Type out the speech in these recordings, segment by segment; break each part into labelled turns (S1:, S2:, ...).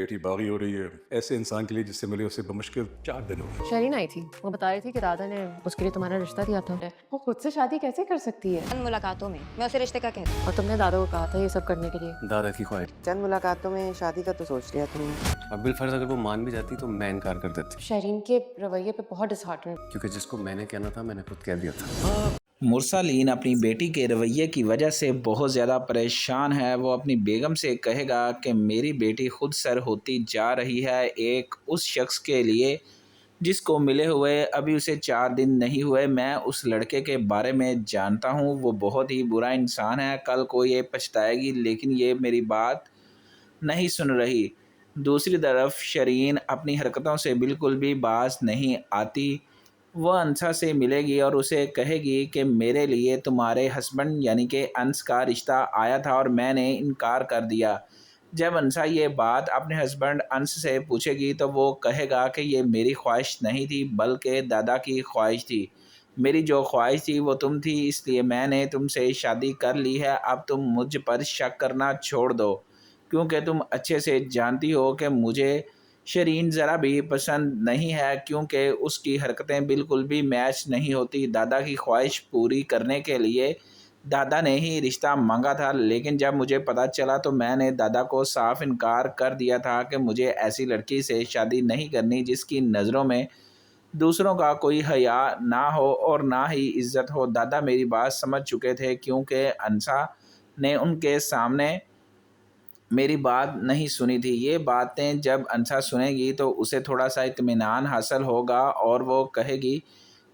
S1: بیٹی باغی ہو رہی ہے ایسے انسان کے لیے جس سے ملے اسے بمشکل 4 دن ہو گئے۔
S2: شرین آئی تھی، وہ بتا رہی تھی کہ دادا نے اس کے لیے تمہارا رشتہ دیا تھا۔ وہ خود سے شادی کیسے کر سکتی ہے؟
S3: چند ملاقاتوں میں میں اسے رشتے کا کہتی
S2: اور تم نے دادا کو کہا تھا یہ سب کرنے کے لیے؟
S4: دادا کی خواہش،
S5: چند ملاقاتوں میں شادی کا تو سوچ لیا تم نے۔
S4: اور بالفرض اگر وہ مان بھی جاتی تو میں انکار کر دیتی،
S2: شرین کے رویے پہ بہت ڈسہارٹن۔
S4: کیونکہ جس کو میں نے کہنا تھا میں نے خود کہہ دیا تھا۔
S6: مرسلین اپنی بیٹی کے رویے کی وجہ سے بہت زیادہ پریشان ہے۔ وہ اپنی بیگم سے کہے گا کہ میری بیٹی خود سر ہوتی جا رہی ہے ایک اس شخص کے لیے جس کو ملے ہوئے ابھی اسے 4 دن نہیں ہوئے۔ میں اس لڑکے کے بارے میں جانتا ہوں، وہ بہت ہی برا انسان ہے، کل کو یہ پچھتائے گی، لیکن یہ میری بات نہیں سن رہی۔ دوسری طرف شرین اپنی حرکتوں سے بالکل بھی باز نہیں آتی۔ وہ انسا سے ملے گی اور اسے کہے گی کہ میرے لیے تمہارے ہسبینڈ یعنی کہ انس کا رشتہ آیا تھا اور میں نے انکار کر دیا۔ جب انسا یہ بات اپنے ہسبینڈ انس سے پوچھے گی تو وہ کہے گا کہ یہ میری خواہش نہیں تھی بلکہ دادا کی خواہش تھی۔ میری جو خواہش تھی وہ تم تھی، اس لیے میں نے تم سے شادی کر لی ہے۔ اب تم مجھ پر شک کرنا چھوڑ دو، کیونکہ تم اچھے سے جانتی ہو کہ مجھے شرین ذرا بھی پسند نہیں ہے، کیونکہ اس کی حرکتیں بالکل بھی میچ نہیں ہوتی۔ دادا کی خواہش پوری کرنے کے لیے دادا نے ہی رشتہ مانگا تھا، لیکن جب مجھے پتہ چلا تو میں نے دادا کو صاف انکار کر دیا تھا کہ مجھے ایسی لڑکی سے شادی نہیں کرنی جس کی نظروں میں دوسروں کا کوئی حیا نہ ہو اور نہ ہی عزت ہو۔ دادا میری بات سمجھ چکے تھے، کیونکہ انسا نے ان کے سامنے میری بات نہیں سنی تھی۔ یہ باتیں جب انسا سنے گی تو اسے تھوڑا سا اطمینان حاصل ہوگا اور وہ کہے گی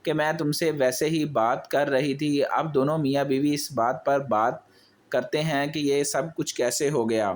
S6: کہ میں تم سے ویسے ہی بات کر رہی تھی۔ اب دونوں میاں بیوی اس بات پر بات کرتے ہیں کہ یہ سب کچھ کیسے ہو گیا۔